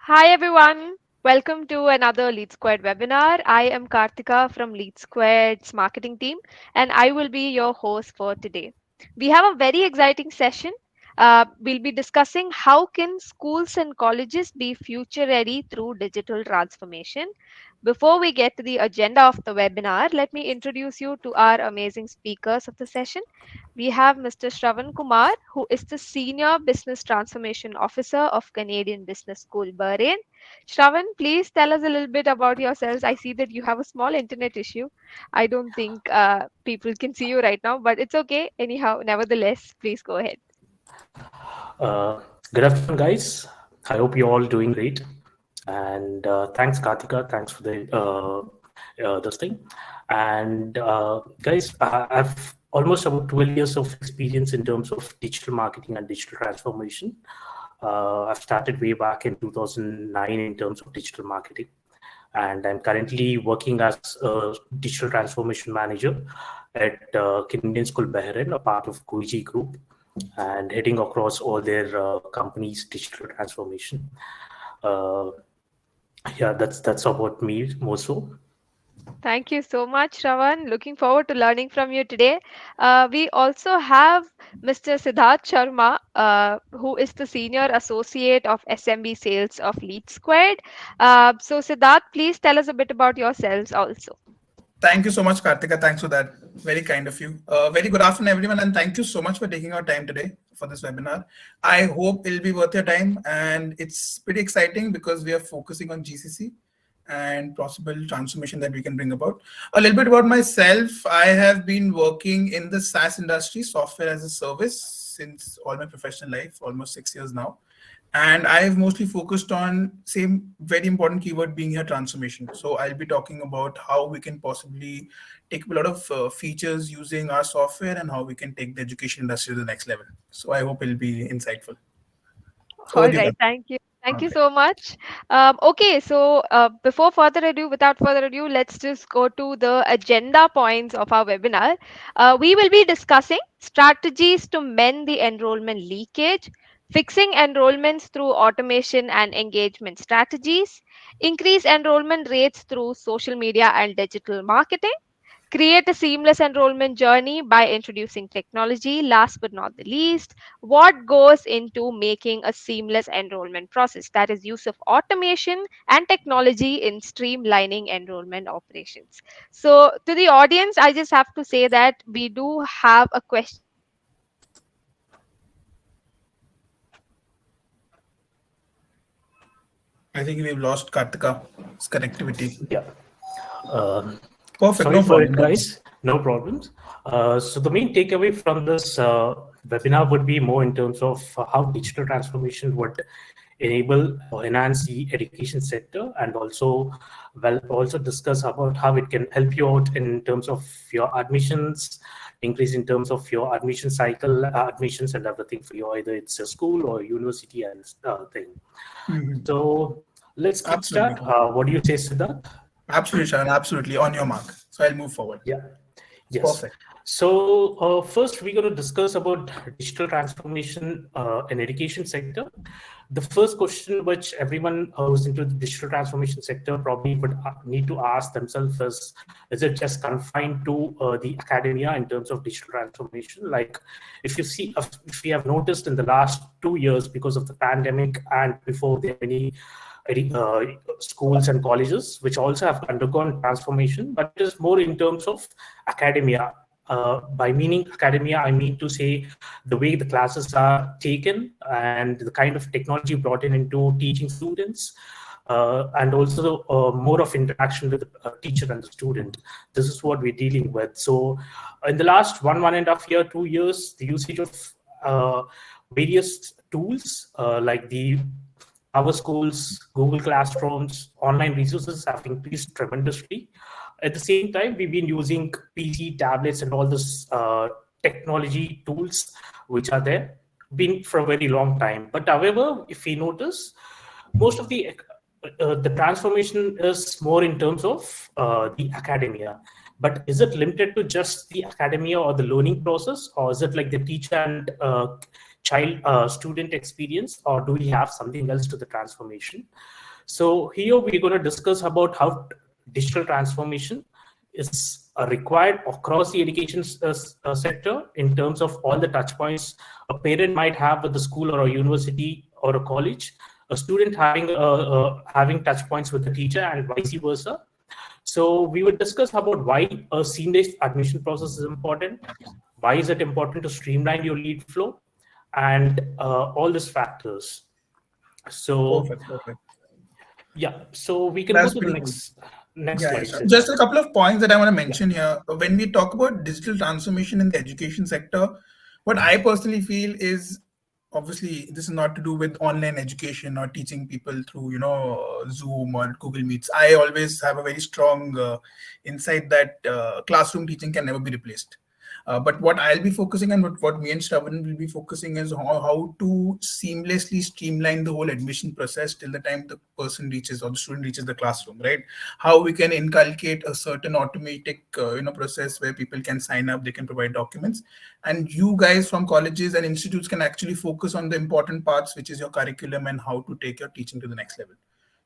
Hi everyone, welcome to another LeadSquared webinar. I am Kartika from LeadSquared's marketing team and I will be your host for today. We have a very exciting session. We'll be discussing how can schools and colleges be future ready through digital transformation. Before we get to the agenda of the webinar, let me introduce you to our amazing speakers of the session. We have Mr. Shravan Kumar, who is the Senior Business Transformation Officer of Canadian Business School, Bahrain. Shravan, please tell us a little bit about yourselves. I see that you have a small internet issue. I don't think people can see you right now, but it's okay. Anyhow, nevertheless, please go ahead. Good afternoon, guys. I hope you're all doing great. And thanks, Kartika. Thanks for the this thing. And guys, I've almost about 12 years of experience in terms of digital marketing and digital transformation. I've started way back in 2009 in terms of digital marketing. And I'm currently working as a digital transformation manager at Canadian School Bahrain, a part of Kuiji Group, and heading across all their companies' digital transformation. Yeah, that's about me more so. Thank you so much, Shravan. Looking forward to learning from you today. We also have Mr. Siddharth Sharma, who is the Senior Associate of SMB Sales of LeadSquared. So, Siddharth, please tell us a bit about yourselves also. Thank you so much, Kartika. Thanks for that. Very kind of you. Very good afternoon, everyone, and thank you so much for taking our time today for this webinar. I hope it'll be worth your time, and it's pretty exciting because we are focusing on GCC and possible transformation that we can bring about. A little bit about myself. I have been working in the SaaS industry, software as a service, since all my professional life, almost 6 years now. And I've mostly focused on same very important keyword being here, transformation. So I'll be talking about how we can possibly take a lot of features using our software and how we can take the education industry to the next level. So I hope it'll be insightful. All Over to you, right, Kartika. thank you. Thank All you right. so much. Okay, so without further ado, let's just go to the agenda points of our webinar. We will be discussing strategies to mend the enrollment leakage, fixing enrollments through automation and engagement strategies, increase enrollment rates through social media and digital marketing, create a seamless enrollment journey by introducing technology. Last but not the least, what goes into making a seamless enrollment process? That is use of automation and technology in streamlining enrollment operations. So, to the audience, I just have to say that we do have a question. I think we've lost Kartika's connectivity. Yeah. Uh, Perfect. Sorry No for it, problem. No problem. guys. No problems. So the main takeaway from this webinar would be more in terms of how digital transformation would enable or enhance the education sector, and also discuss about how it can help you out in terms of your admissions, increase in terms of your admission cycle, admissions and everything for you, either it's a school or university and thing. Mhm. So let's Absolutely. kickstart. What do you say, Siddharth? Absolutely, Sharon. Absolutely. On your mark. So I'll move forward. Yeah. Yes. Perfect. So first, we're going to discuss about digital transformation in education sector. The first question which everyone who's into the digital transformation sector probably would need to ask themselves is it just confined to the academia in terms of digital transformation? Like if we have noticed in the last 2 years because of the pandemic and before there are many uh, schools and colleges which also have undergone transformation, but it is more in terms of academia. By meaning academia, I mean to say the way the classes are taken and the kind of technology brought in into teaching students, and also more of interaction with the teacher and the student. This is what we're dealing with. So in the last 1.5 year, 2 years, the usage of various tools like the our schools, Google Classrooms, online resources have increased tremendously. At the same time, we've been using PC, tablets, and all this technology tools which are there, been for a very long time. But however, if we notice, most of the transformation is more in terms of the academia. But is it limited to just the academia or the learning process, or is it like the teacher and student experience, or do we have something else to the transformation? So here we're going to discuss about how digital transformation is required across the education sector in terms of all the touch points a parent might have with the school or a university or a college, a student having touch points with the teacher, and vice versa. So we would discuss about why a seamless admission process is important, why is it important to streamline your lead flow, and all these factors. So Perfect. yeah, so we can go That's to the pretty cool. next Yeah, slide. sure. Just a couple of points that I want to mention here. When we talk about digital transformation in the education sector, what I personally feel is, obviously this is not to do with online education or teaching people through Zoom or Google Meets. I always have a very strong insight that classroom teaching can never be replaced. But what I'll be focusing on, what me and Shravan will be focusing is how to seamlessly streamline the whole admission process till the time the person reaches or the student reaches the classroom, right? How we can inculcate a certain automatic process where people can sign up, they can provide documents, and you guys from colleges and institutes can actually focus on the important parts, which is your curriculum and how to take your teaching to the next level.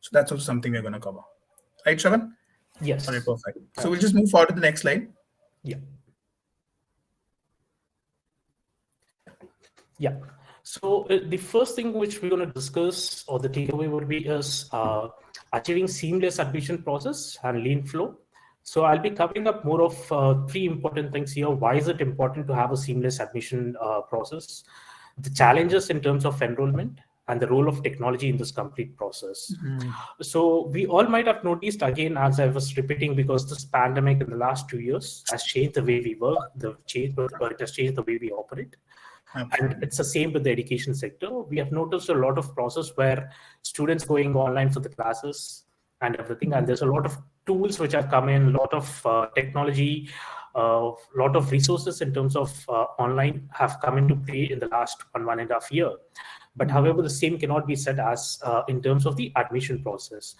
So that's also something we're going to cover. Right, Shravan? Yes. All right, perfect. So we'll just move forward to the next slide. Yeah. So the first thing which we're going to discuss, or the takeaway would be, is achieving seamless admission process and lean flow. So I'll be covering up more of three important things here. Why is it important to have a seamless admission process? The challenges in terms of enrollment, and the role of technology in this complete process. So we all might have noticed, again, as I was repeating, because this pandemic in the last 2 years has changed the way we work, it has changed the way we operate. Absolutely. And it's the same with the education sector. We have noticed a lot of process where students going online for the classes and everything. And there's a lot of tools which have come in, a lot of technology, a lot of resources in terms of online have come into play in the last 1.5 years. But however, the same cannot be said as in terms of the admission process.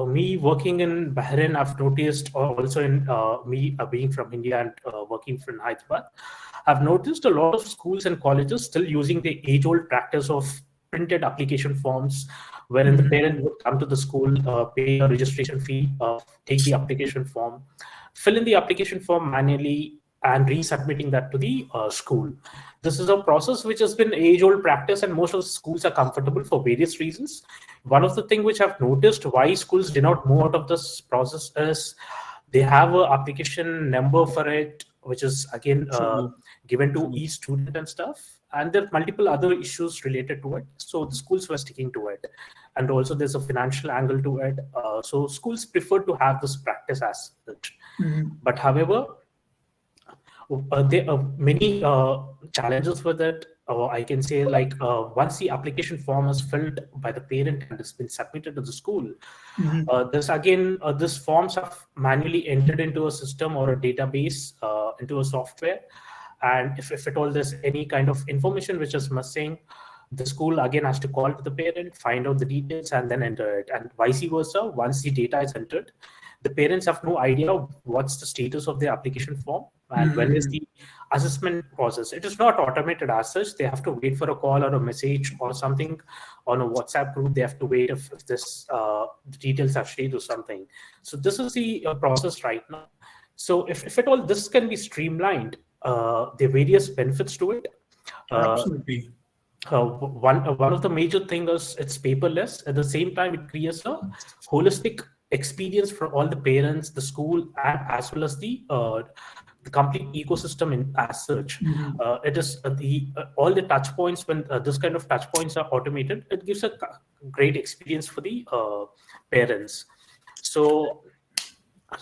Me working in Bahrain, I've noticed, or also in me being from India and working from Hyderabad, I've noticed a lot of schools and colleges still using the age-old practice of printed application forms, wherein the parent would come to the school, pay a registration fee, take the application form, fill in the application form manually, and resubmitting that to the school. This is a process which has been age-old practice, and most of the schools are comfortable for various reasons. One of the things which I've noticed why schools did not move out of this process is they have an application number for it, which is again given to each student and stuff. And there are multiple other issues related to it. So the schools were sticking to it. And also there's a financial angle to it. So schools prefer to have this practice as such. But however, there are many challenges with it. I can say, like, once the application form is filled by the parent and has been submitted to the school, this forms are manually entered into a system or a database, into a software. And if at all there's any kind of information which is missing, the school again has to call to the parent, find out the details, and then enter it. And vice versa, once the data is entered, the parents have no idea what's the status of the application form and when is the assessment process. It is not automated as such. They have to wait for a call or a message or something on a WhatsApp group. They have to wait if this the details have changed or something. So this is the process right now. So if at all this can be streamlined, there are various benefits to it. Absolutely. One of the major things is it's paperless. At the same time, it creates a holistic experience for all the parents, the school, and as well as the complete ecosystem as such. It is all the touch points. When this kind of touch points are automated, it gives a great experience for the parents. So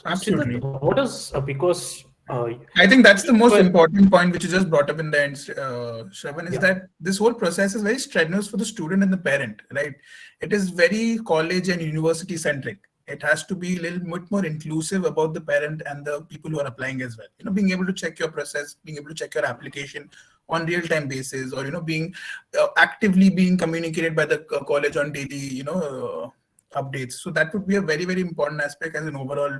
absolutely, what is because I think that's the most important point which you just brought up in the end, Shravan, is that this whole process is very strenuous for the student and the parent, right? It is very college and university centric. It has to be a little bit more inclusive about the parent and the people who are applying as well. Being able to check your process, being able to check your application on real-time basis, or being actively being communicated by the college on daily, updates. So that would be a very, very important aspect as an overall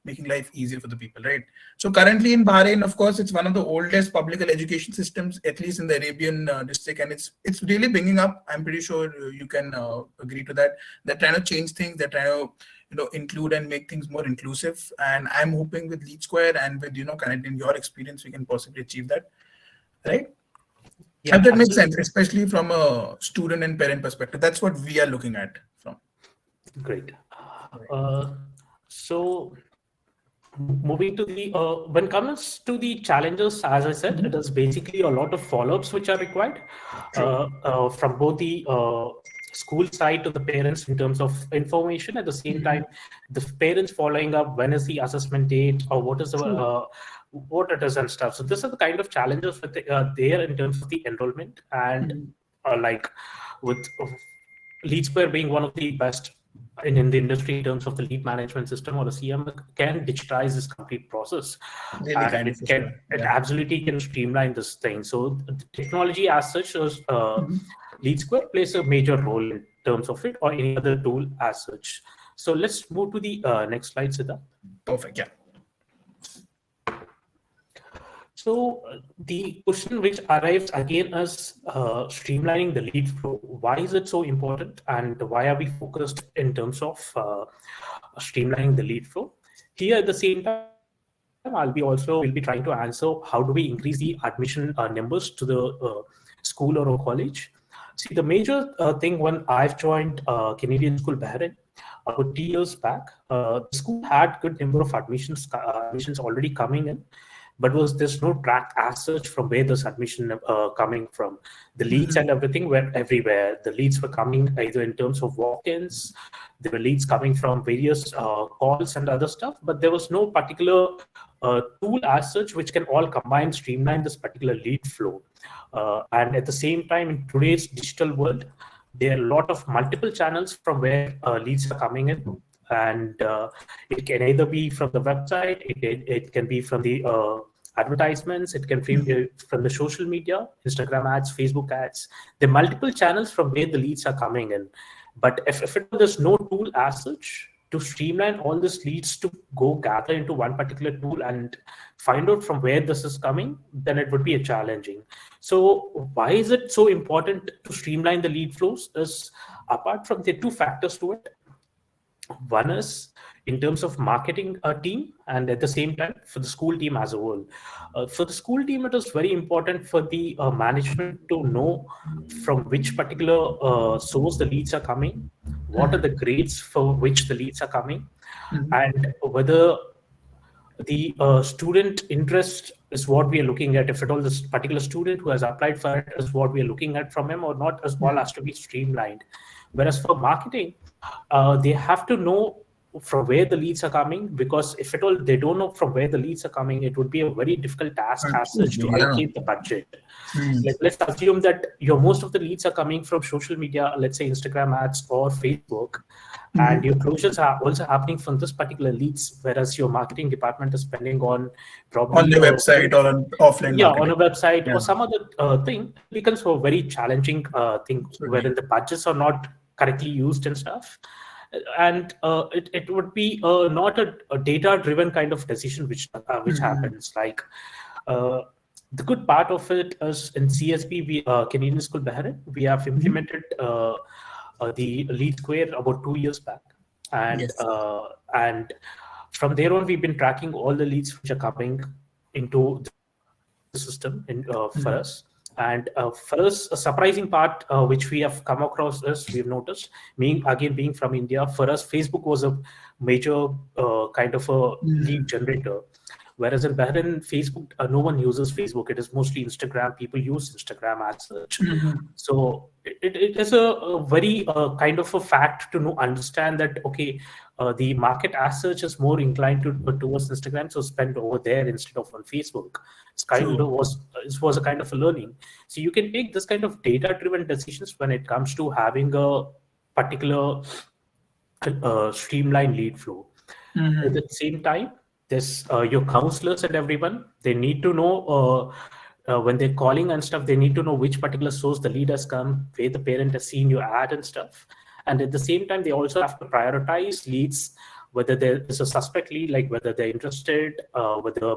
making life easier for the people, right? So currently in Bahrain, of course, it's one of the oldest public education systems, at least in the Arabian district, and it's really bringing up. I'm pretty sure you can agree to that. They're trying to change things. They're trying to include and make things more inclusive. And I'm hoping with LeadSquared and with kind of in your experience, we can possibly achieve that, right? Yeah, and that makes absolutely. sense, especially from a student and parent perspective. That's what we are looking at from. Great. So moving to the when it comes to the challenges, as I said, it is basically a lot of follow-ups which are required from both the school side to the parents in terms of information. At the same time, the parents following up, when is the assessment date, or what is the what it is and stuff. So these are the kind of challenges that there in terms of the enrollment, and like with LeadSquare being one of the best in the industry in terms of the lead management system, or the CM, can digitize this complete process. Really And kind it of can, it absolutely can streamline this thing. So the technology as such is LeadSquare plays a major role in terms of it, or any other tool as such. So let's move to the next slide, Siddharth. Perfect. Yeah. So the question which arrives again is streamlining the lead flow. Why is it so important, and why are we focused in terms of streamlining the lead flow? Here at the same time, we'll be trying to answer how do we increase the admission numbers to the school or a college. See, the major thing when I've joined Canadian School Bahrain about 2 years back, the school had good number of admissions already coming in. But there's no track as such from where this admission coming from. The leads and everything were everywhere. The leads were coming either in terms of walk-ins, there were leads coming from various calls and other stuff, but there was no particular tool as such which can all combine, streamline this particular lead flow. And at the same time, in today's digital world, there are a lot of multiple channels from where leads are coming in. And it can either be from the website, it can be from the advertisements, it can be from the social media, Instagram ads, Facebook ads. There are multiple channels from where the leads are coming in. But if there's no tool as such to streamline all these leads to go gather into one particular tool and find out from where this is coming, then it would be a challenging. So why is it so important to streamline the lead flows? Is apart from the two factors to it. One is in terms of marketing team, and at the same time for the school team as a whole. For the school team, it is very important for the management to know from which particular source the leads are coming, what are the grades for which the leads are coming, and whether the student interest is what we are looking at. If at all this particular student who has applied for it is what we are looking at from him or not, as all has to be streamlined. Whereas for marketing, they have to know from where the leads are coming, because if at all they don't know from where the leads are coming, it would be a very difficult task as such to allocate the budget. Like, let's assume that most of the leads are coming from social media, let's say Instagram ads or Facebook, and your closures are also happening from this particular leads, whereas your marketing department is spending on probably on the website or on offline marketing. On a website or some other thing. It becomes a very challenging thing wherein the budgets are not correctly used and stuff, and it would be not a data-driven kind of decision which happens. Like the good part of it is in CSB, we Canadian School Bahrain, we have implemented the LeadSquared about 2 years back, and and from there on we've been tracking all the leads which are coming into the system for us. And for us, a surprising part which we have come across is, we've noticed, being from India, for us, Facebook was a major kind of a lead generator. Whereas in Bahrain, Facebook, no one uses Facebook. It is mostly Instagram. People use Instagram as such. So it is a very kind of a fact to understand that, okay, the market as such is more inclined towards Instagram, so spend over there instead of on Facebook. It was a kind of a learning. So you can take this kind of data-driven decisions when it comes to having a particular streamlined lead flow. At the same time, there's your counselors and everyone, they need to know when they're calling and stuff, they need to know which particular source the lead has come, where the parent has seen your ad and stuff. And at the same time, they also have to prioritize leads whether there is a suspect lead, like whether they're interested, whether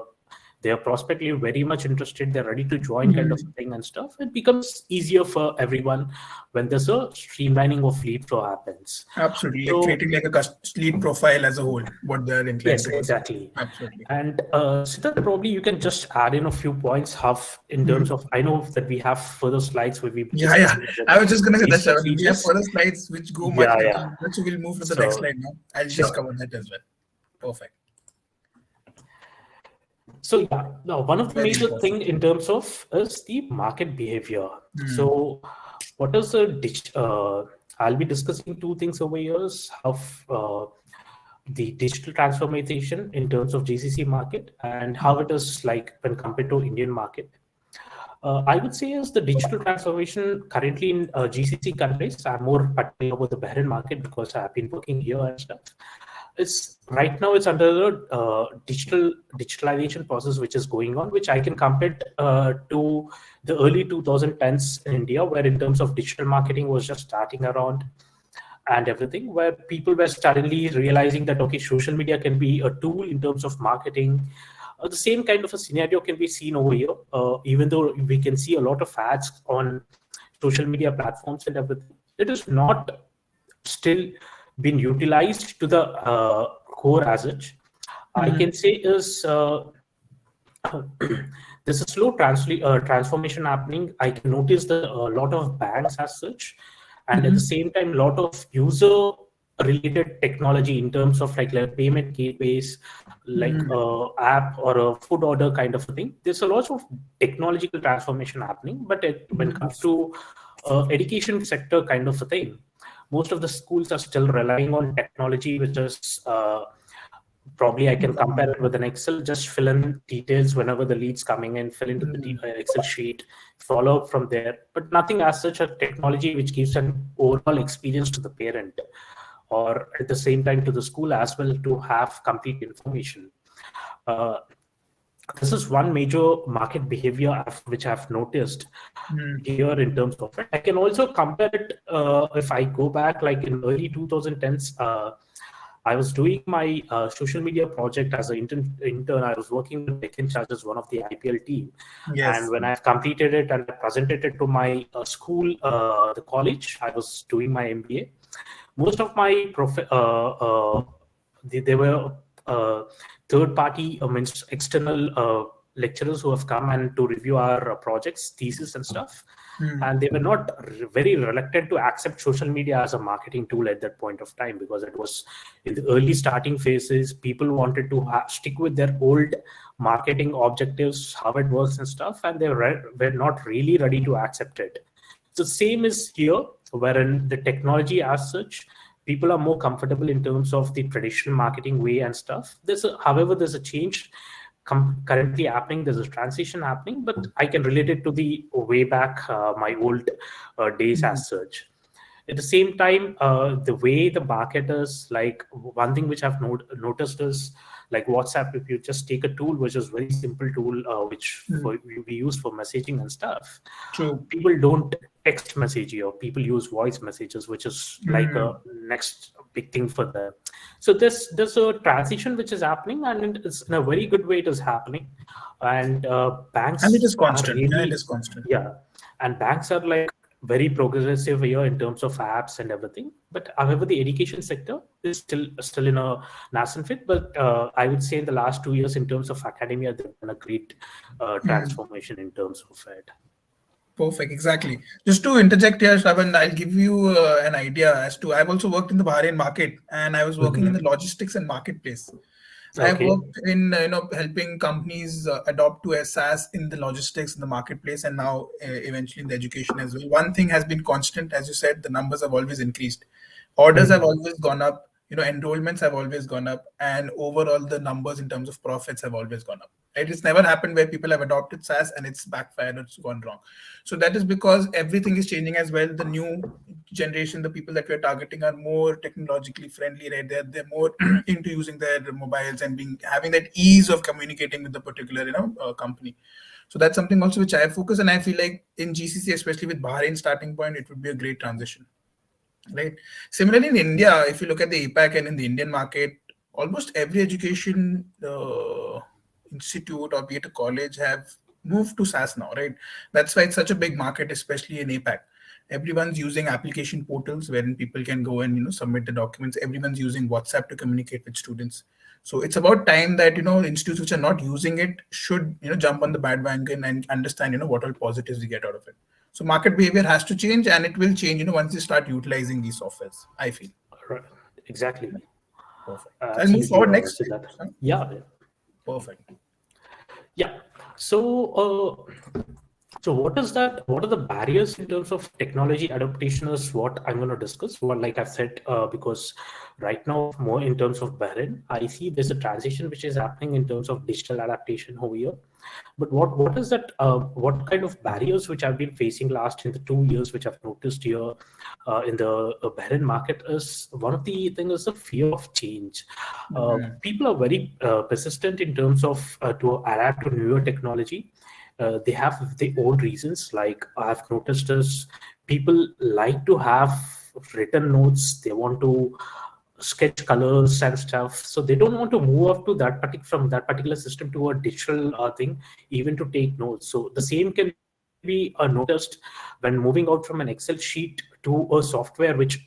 they're prospectively very much interested, they're ready to join, kind of thing and stuff. It becomes easier for everyone when there's a streamlining of lead flow happens. Absolutely, So, creating like a lead profile as a whole, what they're inclined yes, towards. exactly. Absolutely. And Siddharth, probably you can just add in a few points how, in terms of, I know that we have further slides where we Yeah. I was just going to say that we have features. further slides which go much into that, so we'll move to the next slide now. I'll just cover that as well. Perfect. So yeah, now one of the major thing in terms of is the market behavior. So what is the I'll be discussing two things over here: how the digital transformation in terms of GCC market and how it is like when compared to Indian market. I would say is the digital transformation currently in GCC countries. I'm more particular about the Bahrain market because I've been working here and stuff. It's right now it's under the digitalization process which is going on, which I can compare to the early 2010s in India, where in terms of digital marketing was just starting around and everything, where people were suddenly realizing that, okay, social media can be a tool in terms of marketing. The same kind of a scenario can be seen over here, even though we can see a lot of ads on social media platforms and everything. It is not still been utilized to the core as such. I can say is there's a slow transformation happening. I can notice that a lot of banks as such, and at the same time, a lot of user related technology in terms of like payment gateways, like app or a food order kind of a thing. There's a lot of technological transformation happening, but when it comes to education sector kind of a thing, most of the schools are still relying on technology, which is probably I can compare it with an Excel. Just fill in details whenever the lead's coming in, fill into the Excel sheet, follow up from there. But nothing as such a technology which gives an overall experience to the parent, or at the same time to the school as well, to have complete information. This is one major market behavior which I've noticed here in terms of it. I can also compare it if I go back like in early 2010s. I was doing my social media project as an intern. I was working with Tech in Charge as one of the IPL team. And when I've completed it and I presented it to my school, the college, I was doing my MBA. Most of my they were third party, means external lecturers who have come and to review our projects, thesis and stuff. And they were not very reluctant to accept social media as a marketing tool at that point of time, because it was in the early starting phases. People wanted to stick with their old marketing objectives, how it works and stuff, and they were not really ready to accept it. So same is here, wherein the technology as such, people are more comfortable in terms of the traditional marketing way and stuff. However, there's a change currently happening. There's a transition happening, but I can relate it to the way back my old days as such. At the same time, the way the market is, like one thing which I've noticed is like WhatsApp. If you just take a tool which is very simple tool, which we use for messaging and stuff, people don't text message you, or people use voice messages, which is like a next big thing for them. So there's a transition which is happening, and it's in a very good way it is happening. And banks, and it is constant. Really, it is constant. Yeah, and banks are like very progressive here in terms of apps and everything. But however, the education sector is still in a nascent fit. But I would say in the last 2 years, in terms of academia, they've done a great transformation in terms of it. Perfect, exactly. Just to interject here, Shravan, I'll give you an idea as to, I've also worked in the Bahrain market, and I was working in the logistics and marketplace. I've worked in helping companies adopt to a SaaS in the logistics in the marketplace, and now eventually in the education as well. One thing has been constant, as you said, the numbers have always increased. Orders have always gone up. Enrollments have always gone up, and overall the numbers in terms of profits have always gone up. It's never happened where people have adopted SaaS and it's backfired or it's gone wrong. So that is because everything is changing as well. The new generation, the people that we're targeting, are more technologically friendly, right? They're more into using their mobiles and having that ease of communicating with the particular company. So that's something also which I focus, and I feel like in GCC, especially with Bahrain starting point, it would be a great transition. Right. Similarly, in India, if you look at the APAC and in the Indian market, almost every education institute or be it a college have moved to SaaS now, right? That's why it's such a big market, especially in APAC. Everyone's using application portals wherein people can go and submit the documents. Everyone's using WhatsApp to communicate with students. So it's about time that institutes which are not using it should jump on the bandwagon and understand what all positives we get out of it. So market behavior has to change, and it will change once they start utilizing these softwares, I feel. Right. Exactly. Perfect. I'll move forward next. Yeah. Perfect. Yeah. So what is that? What are the barriers in terms of technology adaptation is what I'm going to discuss. Well, like I've said, because right now, more in terms of Bahrain, I see there's a transition which is happening in terms of digital adaptation over here. But what is that? What kind of barriers which I've been facing last in the 2 years, which I've noticed here in the Bahrain market is one of the things is the fear of change. People are very persistent in terms of to adapt to newer technology. They have their own reasons. Like I've noticed is people like to have written notes. They want to sketch colors and stuff, so they don't want to move up to from that particular system to a digital thing, even to take notes. So the same can be noticed when moving out from an Excel sheet to a software which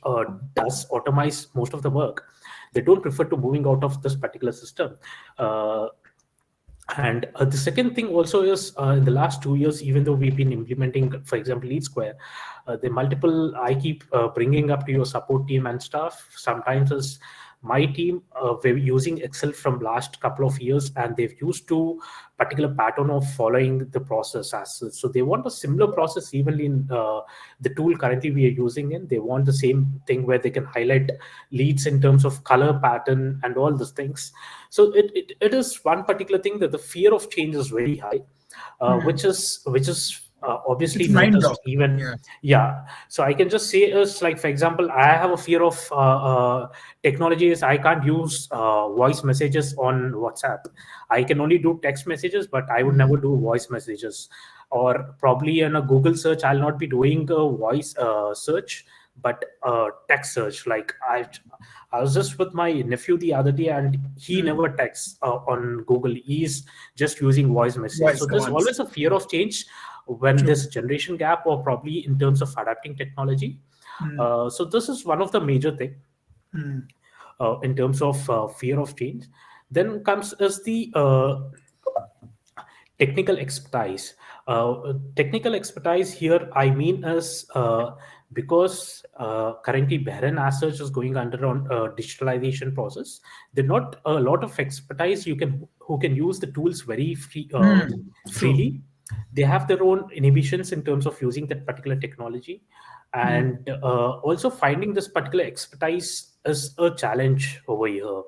does automate most of the work. They don't prefer to moving out of this particular system. And the second thing also is in the last 2 years, even though we've been implementing, for example, LeadSquared, the multiple I keep bringing up to your support team and stuff. Sometimes is my team, we're using Excel from last couple of years, and they've used to particular pattern of following the process as such. So they want a similar process even in the tool currently we are using in. They want the same thing where they can highlight leads in terms of color pattern and all these things. So it is one particular thing that the fear of change is very high, which is obviously noticed even. Yeah. So I can just say is like, for example, I have a fear of technologies. I can't use voice messages on WhatsApp. I can only do text messages, but I would never do voice messages. Or probably in a Google search, I'll not be doing a voice search, but text search. Like I was just with my nephew the other day, and he never texts on Google. He's just using voice message. So there's always a fear of change when there's a generation gap, or probably in terms of adapting technology. So this is one of the major thing in terms of fear of change. Then comes as the technical expertise. Technical expertise here, I mean, is because currently Bahrain as such is going under on digitalization process. There are not a lot of expertise who can use the tools very freely. They have their own inhibitions in terms of using that particular technology, and also finding this particular expertise is a challenge over here.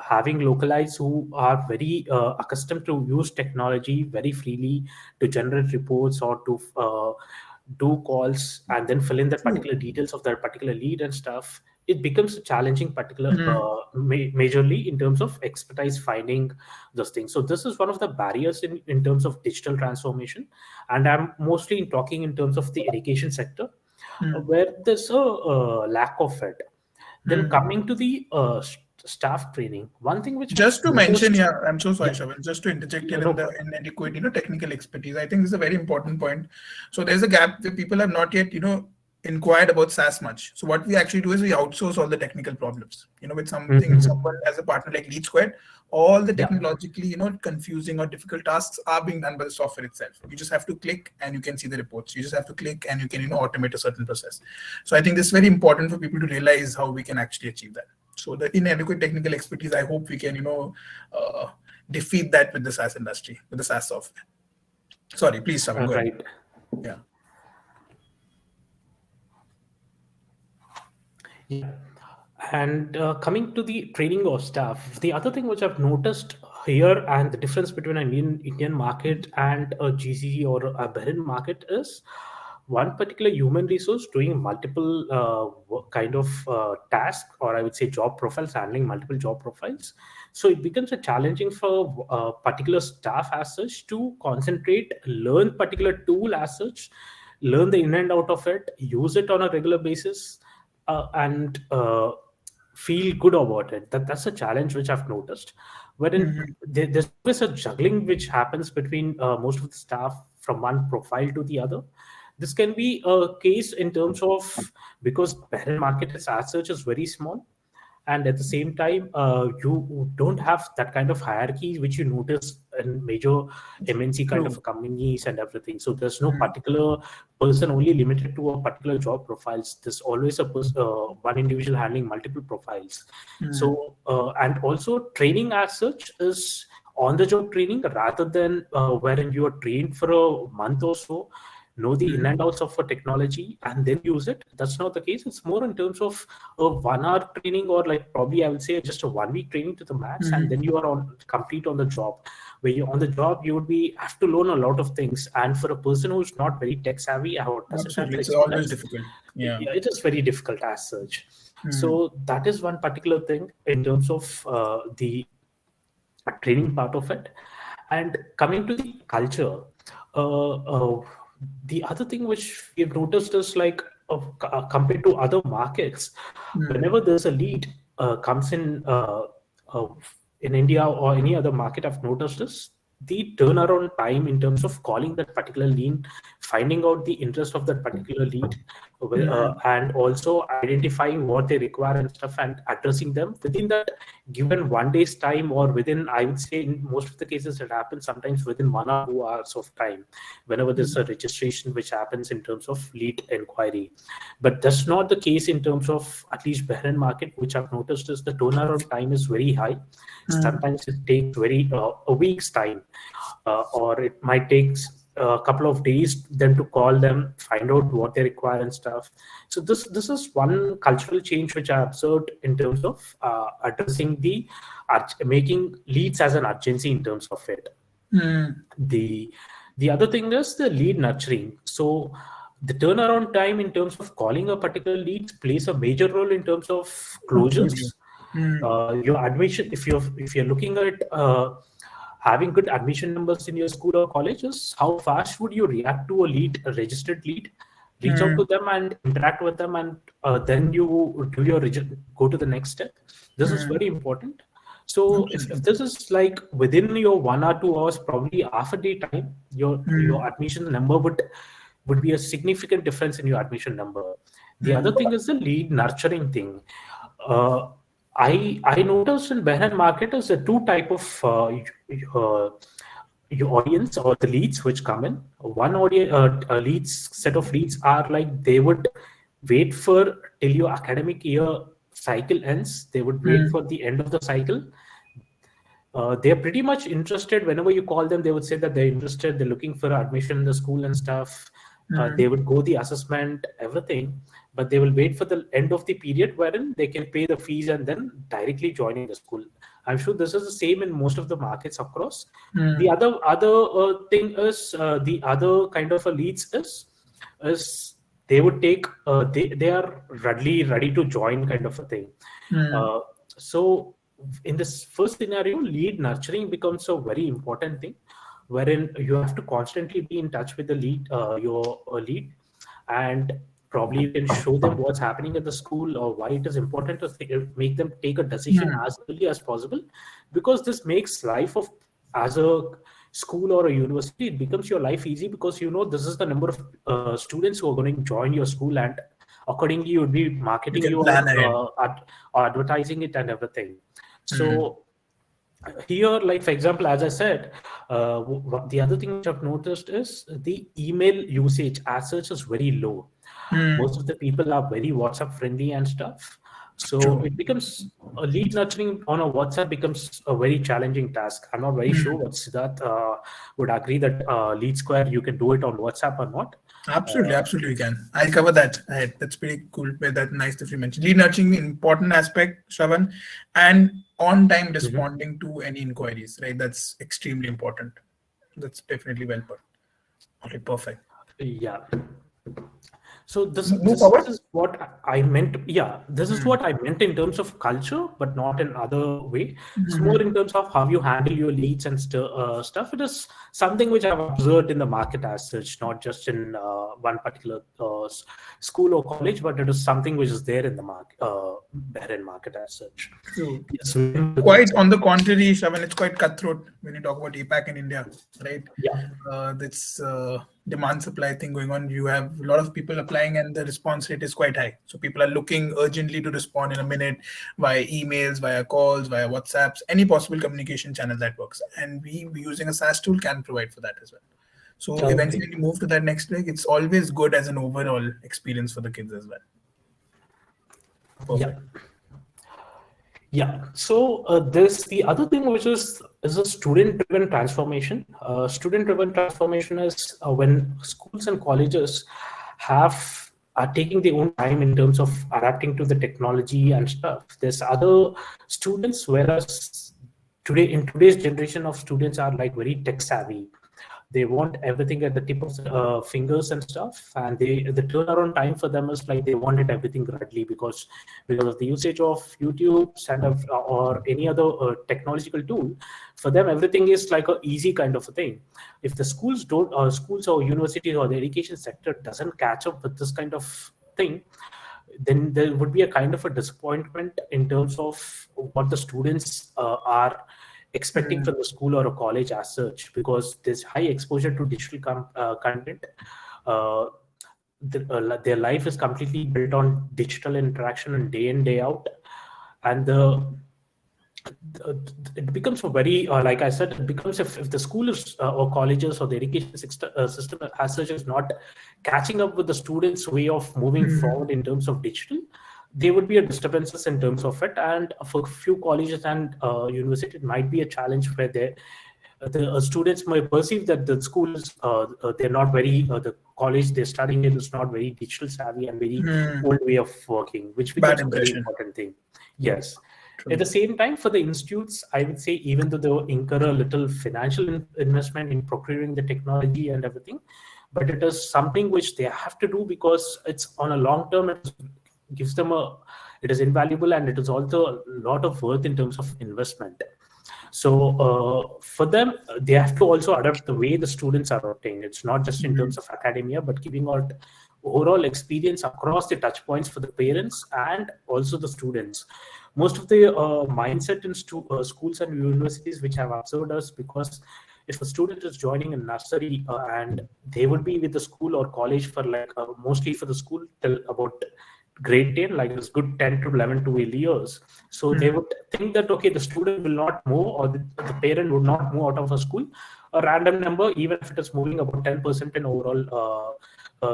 Having localites who are very accustomed to use technology very freely to generate reports or to do calls and then fill in that particular details of that particular lead and stuff, it becomes a challenging particular majorly in terms of expertise finding those things. So this is one of the barriers in terms of digital transformation, and I'm mostly talking in terms of the education sector where there's a lack of it. Then coming to the staff training, one thing which just to mention, I'm so sorry, Shavan, just to interject here in the inadequate, technical expertise. I think this is a very important point. So there's a gap where people have not yet, inquired about SaaS much. So what we actually do is we outsource all the technical problems. With something, someone as a partner like LeadSquared, all the technologically, confusing or difficult tasks are being done by the software itself. You just have to click and you can see the reports. You just have to click and you can, automate a certain process. So I think this is very important for people to realize how we can actually achieve that. So the inadequate technical expertise, I hope we can, defeat that with the SaaS industry, with the SaaS software. Sorry, please, Shavan, go ahead. Yeah. Yeah. And coming to the training of staff, the other thing which I've noticed here and the difference between an Indian market and a GCC or a Bahrain market is one particular human resource doing multiple kind of tasks, or I would say job profiles, handling multiple job profiles. So it becomes a challenging for particular staff as such to concentrate, learn particular tool as such, learn the in and out of it, use it on a regular basis, and feel good about it. That's a challenge which I've noticed. Wherein there's always a juggling which happens between most of the staff from one profile to the other. This can be a case in terms of because parent market is as such is very small, and at the same time you don't have that kind of hierarchy which you notice in major MNC kind True. of companies and everything. So there's no particular person only limited to a particular job profiles. There's always one individual handling multiple profiles. So and also training as such is on the job training rather than wherein you are trained for a month or so, know the in and outs of a technology and then use it. That's not the case. It's more in terms of a 1 hour training, or like probably I would say just a 1 week training to the max, and then you are on complete on the job. Where you're on the job, you would be have to learn a lot of things. And for a person who's not very tech savvy or doesn't have Absolutely. the It's always experience, difficult. Yeah. it is very difficult as such. So that is one particular thing in terms of the training part of it. And coming to the culture, uh, uh, the other thing which we've noticed is like compared to other markets, whenever there's a lead comes uh, in India or any other market, I've noticed is the turnaround time in terms of calling that particular lead, finding out the interest of that particular lead, and also identifying what they require and stuff, and addressing them within that given 1 day's time, or within, I would say in most of the cases it happens sometimes within 1 or 2 hours of time whenever there's a registration which happens in terms of lead inquiry. But that's not the case in terms of at least Bahrain market, which I've noticed is the turnaround time is very high. Sometimes it takes a week's time, or it might take a couple of days then to call them, find out what they require and stuff. So this is one cultural change which I observed in terms of addressing making leads as an urgency in terms of it. The other thing is the lead nurturing. So the turnaround time in terms of calling a particular lead plays a major role in terms of closures. Your admission, if you're looking at having good admission numbers in your school or colleges, how fast would you react to a registered lead, reach out to them and interact with them, and then you do go to the next step. This is very important. So if this is like within your 1 or 2 hours, probably half a day time, your admission number would be a significant difference in your admission number. The other thing is the lead nurturing thing. I noticed in Bahrain market is a two type of your audience or the leads which come in. One audience leads set of leads are like they would wait for till your academic year cycle ends. They would wait for the end of the cycle. They're pretty much interested. Whenever you call them, they would say that they're interested. They're looking for admission in the school and stuff. They would go the assessment, everything, but they will wait for the end of the period wherein they can pay the fees and then directly joining the school. I'm sure this is the same in most of the markets across. The other thing is the other kind of a leads is they would take they are ready to join kind of a thing. So in this first scenario, lead nurturing becomes a very important thing, wherein you have to constantly be in touch with the lead, your lead, and probably you can show them what's happening at the school or why it is important to make them take a decision as early as possible, because this makes life of as a school or a university, it becomes your life easy because you know this is the number of students who are going to join your school, and accordingly you would be marketing You can plan or advertising it and everything. So here, like for example, as I said, the other thing which I've noticed is the email usage as such is very low. Most of the people are very WhatsApp friendly and stuff. So it becomes a lead nurturing on a WhatsApp becomes a very challenging task. I'm not very sure what Siddharth would agree that LeadSquared, you can do it on WhatsApp or not. Absolutely, we can. I'll cover that. That's pretty cool. That's nice that you mentioned. Lead nurturing, important aspect, Shravan, and on-time responding to any inquiries, right? That's extremely important. That's definitely well put. Okay, perfect. Yeah. So this Move this forward. is what I meant. Yeah, this is what I meant in terms of culture, but not in other way. It's more in terms of how you handle your leads and stuff. It is something which I've observed in the market as such, not just in one particular school or college, but it is something which is there in the market, there in market as such. True. Yes, we can do Quite that. on the contrary, Shravan, it's quite cutthroat when you talk about APAC in India, right? Yeah. This demand supply thing going on. You have a lot of people applying, and the response rate is quite high. So people are looking urgently to respond in a minute via emails, via calls, via WhatsApps, any possible communication channel that works. And we using a SaaS tool can provide for that as well. So Okay. eventually, when you move to that next leg, it's always good as an overall experience for the kids as well. Perfect. Yeah. Yeah. So there's the other thing, which is a student-driven transformation. Student-driven transformation is when schools and colleges are taking their own time in terms of adapting to the technology and stuff. There's other students, whereas in today's generation of students are like very tech savvy. They want everything at the tip of the fingers and stuff, and the turnaround time for them is like they want it everything rapidly because of the usage of YouTube or any other technological tool. For them, everything is like a easy kind of a thing. If the schools or universities or the education sector doesn't catch up with this kind of thing, then there would be a kind of a disappointment in terms of what the students are expecting from the school or a college as such, because there's high exposure to digital content. Their life is completely built on digital interaction and day in, day out. And it becomes a very, like I said, it becomes if the school is or colleges or the education system as such is not catching up with the students' way of moving forward in terms of digital, there would be a disturbances in terms of it. And for a few colleges and universities, it might be a challenge where the students might perceive that the schools they're not very the college they're studying in is not very digital savvy and very old way of working, which becomes a very important thing. Yes. True. At the same time, for the institutes, I would say even though they incur a little financial investment in procuring the technology and everything, but it is something which they have to do because it's on a long term. It is invaluable, and it is also a lot of worth in terms of investment. So for them, they have to also adapt the way the students are obtained. It's not just in terms of academia, but giving out overall experience across the touch points for the parents and also the students. Most of the mindset in schools and universities which have observed us, because if a student is joining a nursery and they would be with the school or college for like mostly for the school till about grade 10, like it's good 10 to 11 to 12 years. So they would think that, okay, the student will not move, or the parent would not move out of a school. A random number, even if it is moving about 10% in overall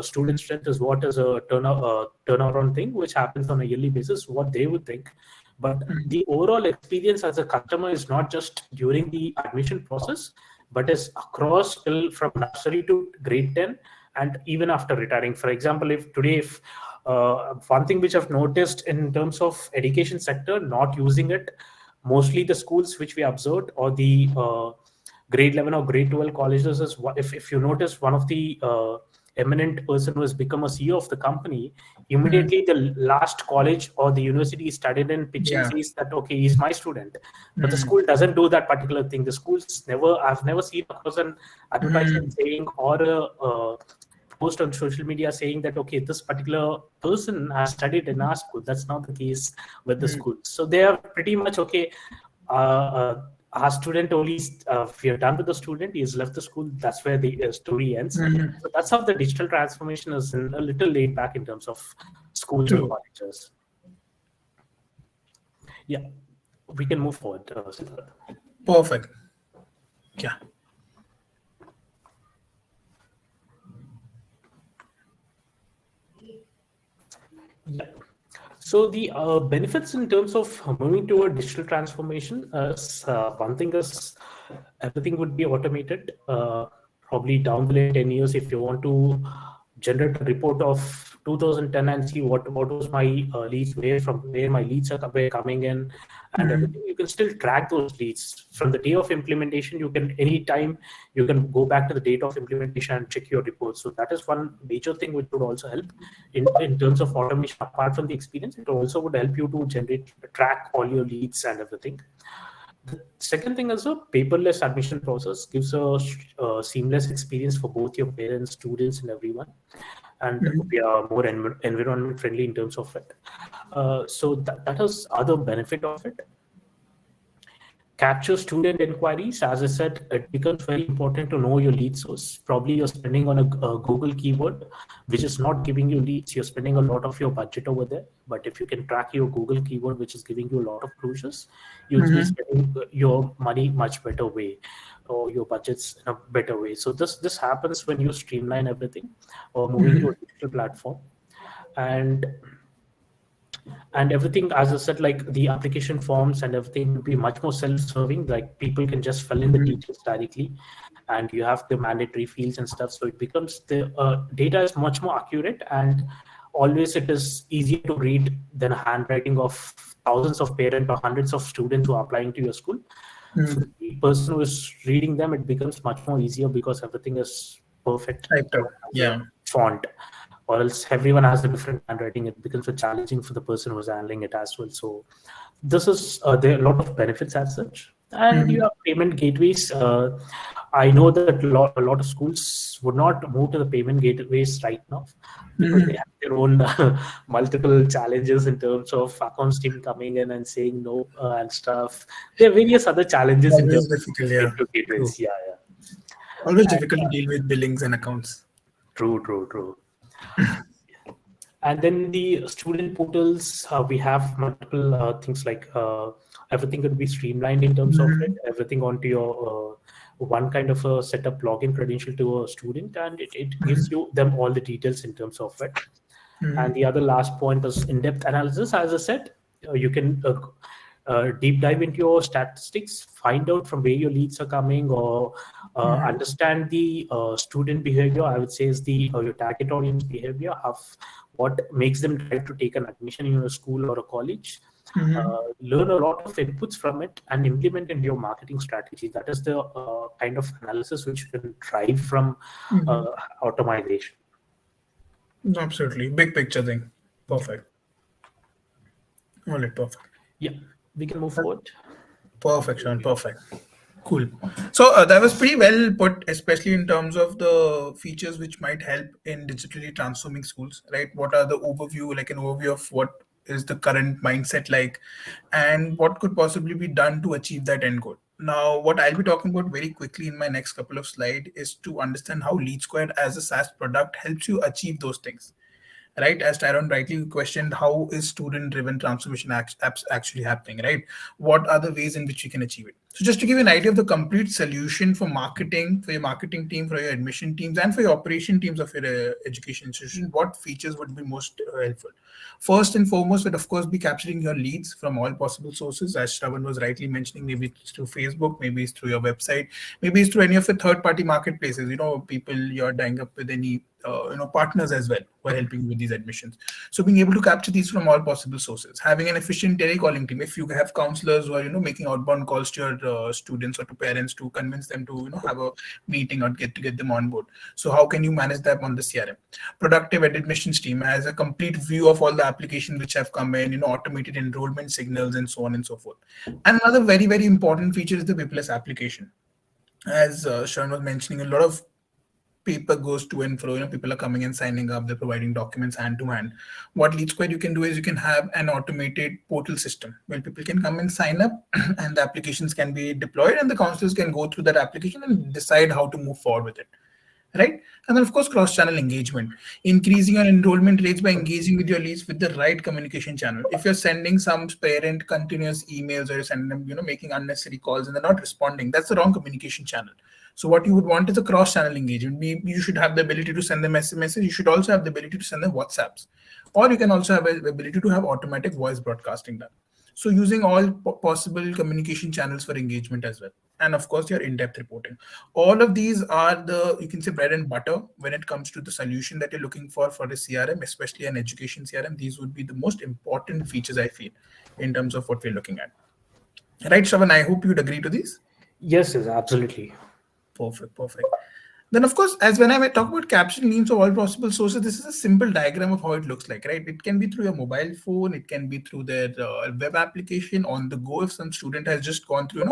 student strength, is what is a turnaround thing, which happens on a yearly basis, what they would think. But the overall experience as a customer is not just during the admission process, but is across till from nursery to grade 10 and even after retiring. For example, if one thing which I've noticed in terms of education sector, not using it, mostly the schools which we observed or the grade 11 or grade 12 colleges is, if you notice, one of the eminent person who has become a CEO of the company, immediately the last college or the university he studied in pitching says that, okay, he's my student. But the school doesn't do that particular thing. The schools I've never seen across an advertisement saying or a post on social media saying that, okay, this particular person has studied in our school. That's not the case with the school. So they are pretty much, okay, our student only, if you're done with the student, he's left the school, that's where the story ends. So that's how the digital transformation is a little laid back in terms of schools and colleges. Yeah, we can move forward. Perfect. Yeah. Yeah. So the benefits in terms of moving to a digital transformation is one thing is everything would be automated. Probably down the line 10 years, if you want to generate a report of 2010 and see what was my leads, where my leads were coming in, and everything. You can still track those leads from the day of implementation. You can anytime you can go back to the date of implementation and check your reports. So that is one major thing which would also help in terms of automation. Apart from the experience, it also would help you to track all your leads and everything. The second thing is a paperless admission process gives a seamless experience for both your parents, students, and everyone. And we are more environment friendly in terms of it. So that is other benefit of it. Capture student inquiries. As I said, it becomes very important to know your lead source. Probably you're spending on a Google keyword, which is not giving you leads. You're spending a lot of your budget over there. But if you can track your Google keyword, which is giving you a lot of closures, you'll be spending your money much better way, or your budgets in a better way. So this happens when you streamline everything or moving to a digital platform. And everything, as I said, like the application forms and everything will be much more self-serving. Like people can just fill in the details directly, and you have the mandatory fields and stuff. So it becomes the data is much more accurate, and always it is easier to read than a handwriting of thousands of parents or hundreds of students who are applying to your school. For the person who is reading them, it becomes much more easier because everything is perfect. Font. Or else everyone has a different handwriting. It becomes challenging for the person who's handling it as well. So this is there are a lot of benefits as such. And you have payment gateways. I know that a lot of schools would not move to the payment gateways right now because they have their own multiple challenges in terms of accounts team coming in and saying no and stuff. There are various other challenges in terms of gateways. Always difficult to deal with billings and accounts. True. And then the student portals, we have multiple things like everything could be streamlined in terms of it, everything onto your one kind of a setup login credential to a student, and it gives you them all the details in terms of it. And the other last point is in-depth analysis. As I said, you can deep dive into your statistics, find out from where your leads are coming, or understand the student behavior. I would say is the your target audience behavior, of what makes them try to take an admission in a school or a college. Learn a lot of inputs from it and implement in your marketing strategy. That is the kind of analysis which you can drive from automation. Absolutely. Big picture thing. Perfect. All right, perfect. Yeah, we can move forward. Perfect, Sean. Perfect. Cool. So that was pretty well put, especially in terms of the features which might help in digitally transforming schools, right? What are the overview, like an overview of what is the current mindset like, and what could possibly be done to achieve that end goal. Now, what I'll be talking about very quickly in my next couple of slides is to understand how LeadSquared as a SaaS product helps you achieve those things. Right, as Tyrone rightly questioned, how is student-driven transformation apps actually happening, right? What are the ways in which you can achieve it? So just to give you an idea of the complete solution for marketing, for your marketing team, for your admission teams, and for your operation teams of your education institution, what features would be most helpful? First and foremost would, of course, be capturing your leads from all possible sources, as Shravan was rightly mentioning. Maybe it's through Facebook, maybe it's through your website, maybe it's through any of the third-party marketplaces, people you're tying up with any partners as well who are helping you with these admissions. So being able to capture these from all possible sources, having an efficient telecalling team. If you have counselors who are making outbound calls to your students or to parents to convince them to have a meeting or get them on board. So how can you manage that on the CRM? Productive admissions team has a complete view of all the applications which have come in, automated enrollment signals and so on and so forth. And another very, very important feature is the paperless application. As Sharon was mentioning, a lot of paper goes to and fro. People are coming and signing up. They're providing documents hand to hand. What LeadSquared you can do is you can have an automated portal system where people can come and sign up, and the applications can be deployed, and the counselors can go through that application and decide how to move forward with it. Right? And then, of course, cross-channel engagement, increasing your enrollment rates by engaging with your leads with the right communication channel. If you're sending some parent continuous emails, or you're sending them, making unnecessary calls and they're not responding, that's the wrong communication channel. So what you would want is a cross-channel engagement. You should have the ability to send them SMSs. You should also have the ability to send them WhatsApps, or you can also have the ability to have automatic voice broadcasting done. So using all possible communication channels for engagement as well. and of course your in-depth reporting. All of these are the, you can say, bread and butter when it comes to the solution that you're looking for a CRM, especially an education CRM. These would be the most important features, I feel, in terms of what we're looking at. Right, Shravan, I hope you'd agree to these. Yes, yes, absolutely. Perfect, perfect. Then, of course, as when I talk about capturing leads of all possible sources, this is a simple diagram of how it looks like, right? It can be through your mobile phone, it can be through their web application on the go. If some student has just gone through,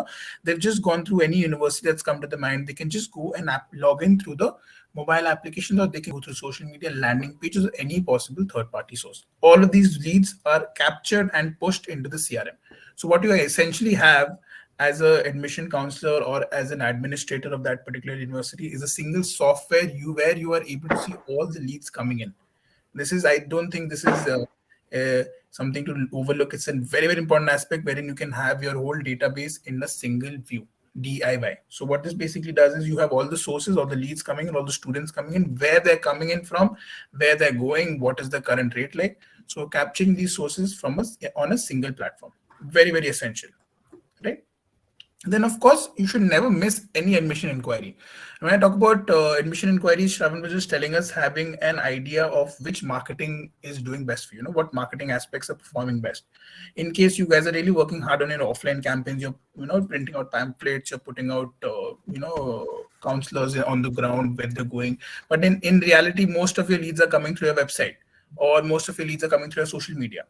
they've just gone through any university that's come to the mind, they can just go and log in through the mobile application, or they can go through social media, landing pages, or any possible third-party source. All of these leads are captured and pushed into the CRM. So what you essentially have as an admission counselor or as an administrator of that particular university is a single software where you are able to see all the leads coming in. This is, I don't think this is something to overlook. It's a very, very important aspect wherein you can have your whole database in a single view, DIY. So what this basically does is you have all the sources, all the leads coming in, all the students coming in, where they're coming in from, where they're going, what is the current rate like. So capturing these sources from us on a single platform, very, very essential, right? Then, of course, you should never miss any admission inquiry. When I talk about admission inquiries, Shravan was just telling us having an idea of which marketing is doing best for you, what marketing aspects are performing best. In case you guys are really working hard on your offline campaigns, you're printing out pamphlets, you're putting out counselors on the ground where they're going. But in reality, most of your leads are coming through your website, or most of your leads are coming through your social media.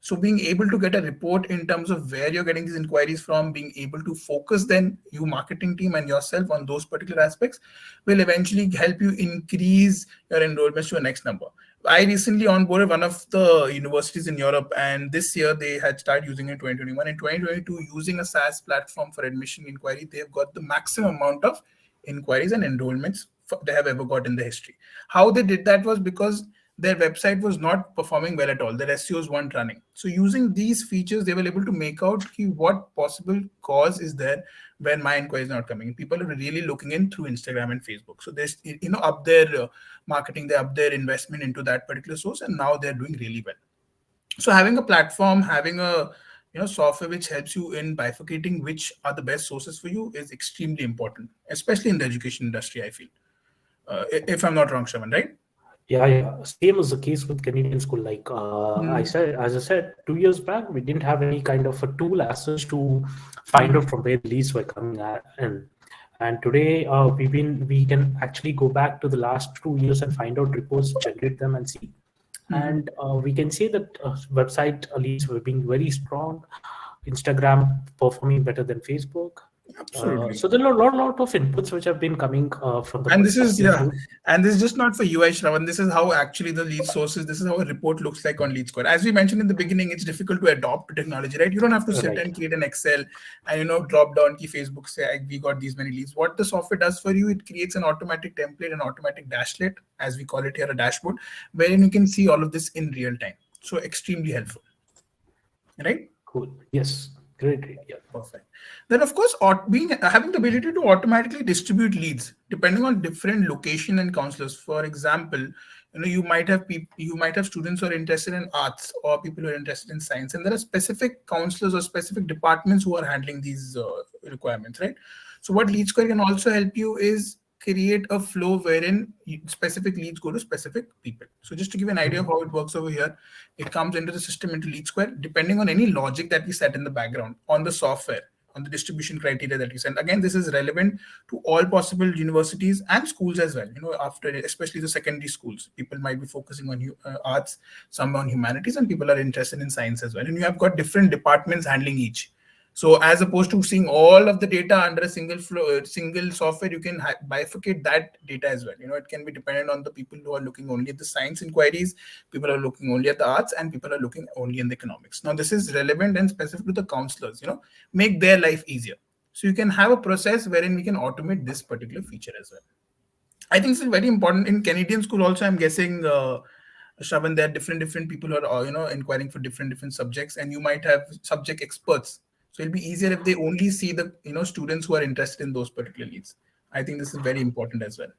So being able to get a report in terms of where you're getting these inquiries from, being able to focus then you marketing team and yourself on those particular aspects will eventually help you increase your enrollments to a next number. I recently onboarded one of the universities in Europe, and this year they had started using it in 2021. In 2022, using a SaaS platform for admission inquiry, they've got the maximum amount of inquiries and enrollments they have ever got in the history. How they did that was because their website was not performing well at all. Their SEOs weren't running. So using these features, they were able to make out what possible cause is there when my inquiry is not coming. People are really looking in through Instagram and Facebook. So there's, up their marketing, they up their investment into that particular source, and now they're doing really well. So having a platform, having a software which helps you in bifurcating which are the best sources for you is extremely important, especially in the education industry, I feel. If I'm not wrong, Shravan, right? Yeah. Same is the case with Canadian school. Like as I said, 2 years back, we didn't have any kind of a tool as such to find out from where the leads were coming in. And today, we can actually go back to the last 2 years and find out reports, generate them, and see. And we can say that website leads were being very strong. Instagram performing better than Facebook. Absolutely. So there are a lot of inputs which have been coming from the. And this is and this is just not for UI, Shravan. This is how actually the lead sources. This is how a report looks like on LeadSquared. As we mentioned in the beginning, it's difficult to adopt to technology, right? You don't have to sit and create an Excel and drop down key Facebook say we got these many leads. What the software does for you, it creates an automatic template, an automatic dashlet, as we call it here, a dashboard, wherein you can see all of this in real time. So extremely helpful, right? Cool. Yes. Great. Yeah. Perfect. Then, of course, having the ability to automatically distribute leads depending on different location and counselors. For example, you might have students who are interested in arts or people who are interested in science, and there are specific counselors or specific departments who are handling these requirements, right? So, what LeadSquared can also help you is create a flow wherein specific leads go to specific people. So just to give an idea of how it works over here, it comes into the system into LeadSquared, depending on any logic that we set in the background on the software, on the distribution criteria that we send. Again, this is relevant to all possible universities and schools as well. After especially the secondary schools, people might be focusing on arts, some on humanities, and people are interested in science as well. And you have got different departments handling each. So as opposed to seeing all of the data under a single software, you can bifurcate that data as well. It can be dependent on the people who are looking only at the science inquiries, people are looking only at the arts, and people are looking only in the economics. Now, this is relevant and specific to the counselors, make their life easier. So you can have a process wherein we can automate this particular feature as well. I think this is very important in Canadian school also. I'm guessing, Shravan, there are different people who are, inquiring for different subjects, and you might have subject experts. So it'll be easier if they only see the students who are interested in those particular leads. I think this is very important as well.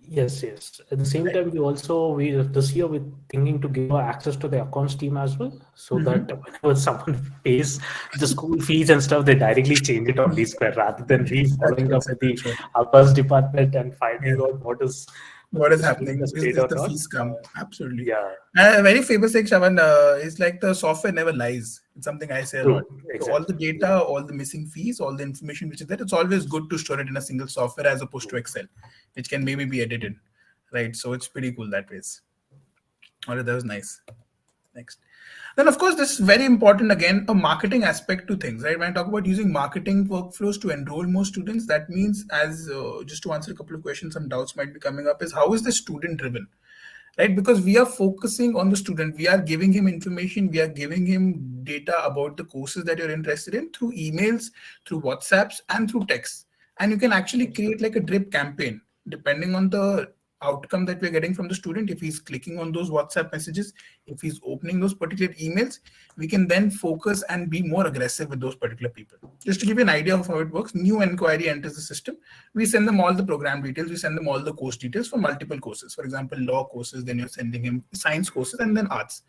Yes, yes. At the same time, we this year we're thinking to give access to the accounts team as well, so that Mhm. whenever someone pays the school fees and stuff, they directly change it on LeadSquared rather than we That's following true. up That's with the true. accounts department and finding Yeah. out what is What is the student happening? has Is, paid is or the not. fees come? Absolutely. Yeah, A very famous thing, Shavan, is like the software never lies. It's something I say a lot. true, So all the exactly. Yeah. data, all the missing fees, all the information which is there, it's always good to store it in a single software as opposed to Excel, which can maybe be edited, right? So it's pretty cool that ways. All right, that was nice. Next. Then, of course, this is very important again, a marketing aspect to things, right? When I talk about using marketing workflows to enroll more students, that means, as just to answer a couple of questions, some doubts might be coming up, is how is the student driven? Right, because we are focusing on the student, we are giving him information, we are giving him data about the courses that you're interested in through emails, through WhatsApps, and through text. And you can actually create like a drip campaign depending on the outcome that we're getting from the student. If he's clicking on those WhatsApp messages, if he's opening those particular emails, we can then focus and be more aggressive with those particular people. Just to give you an idea of how it works, new inquiry enters the system, we send them all the program details, we send them all the course details for multiple courses. For example, law courses, then you're sending him science courses, and then arts.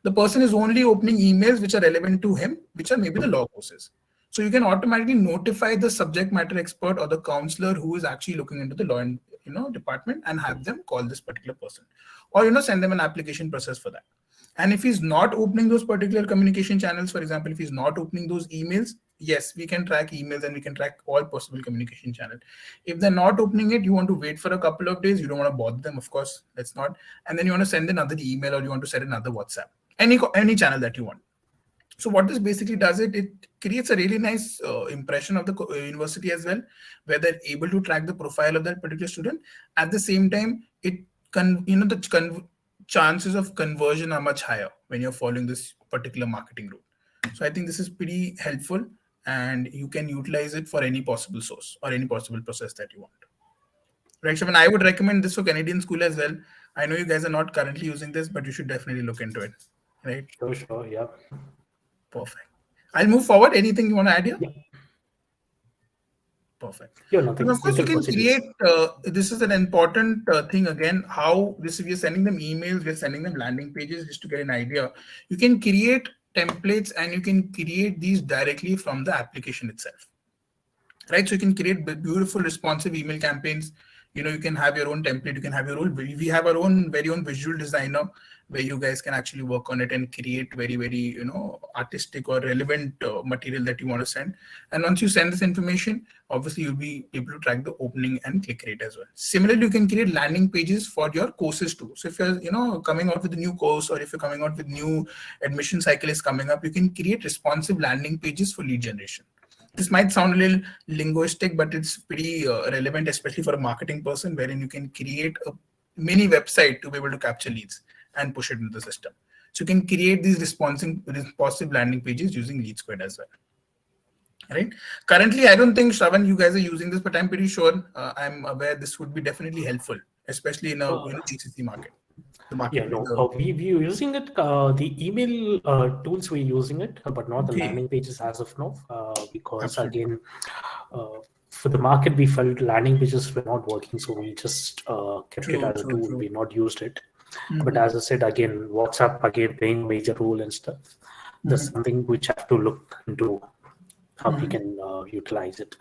The person is only opening emails which are relevant to him, which are maybe the law courses. So you can automatically notify the subject matter expert or the counselor who is actually looking into the law and department, and have them call this particular person, or send them an application process for that. And if he's not opening those particular communication channels, for example, if he's not opening those emails, yes, we can track emails and we can track all possible communication channel. If they're not opening it, you want to wait for a couple of days. You don't want to bother them, of course. Let's not. And then you want to send another email, or you want to send another WhatsApp, any channel that you want. So what this basically does, it creates a really nice impression of the university as well, where they're able to track the profile of that particular student. At the same time, the chances of conversion are much higher when you're following this particular marketing route. So I think this is pretty helpful, and you can utilize it for any possible source or any possible process that you want. Right, Shaman, I would recommend this for Canadian school as well. I know you guys are not currently using this, but you should definitely look into it. Right? Sure, yeah. Perfect. I'll move forward. Anything you want to add here? Yeah. Perfect. Yeah, And nothing. of You course, you can can proceed. Yes. create, this is an important thing again, how this, we are sending them emails, we're sending them landing pages, just to get an idea. You can create templates and you can create these directly from the application itself. Right, so you can create beautiful responsive email campaigns. You can have your own template, you can have your own, we have our own very own visual designer, where you guys can actually work on it and create very, very artistic or relevant material that you want to send. And once you send this information, obviously you'll be able to track the opening and click rate as well. Similarly, you can create landing pages for your courses too. So if you're coming out with a new course, or if you're coming out with new admission cycle is coming up, you can create responsive landing pages for lead generation. This might sound a little linguistic, but it's pretty relevant, especially for a marketing person, wherein you can create a mini website to be able to capture leads and push it into the system. So you can create these responsive landing pages using LeadSquared as well. Right. Currently, I don't think, Shravan, you guys are using this, but I'm pretty sure, I'm aware this would be definitely helpful, especially in a GCC market. The Yeah, market. no, we're using it, the email tools we're using it, but not the Okay. landing pages as of now, because Absolutely. again, for the market, we felt landing pages were not working, so we just kept it True, as a true, tool. true. We not used it. But Mhm. as I said, again, WhatsApp again playing a major role and stuff. That's something which have to look into how we can utilize it.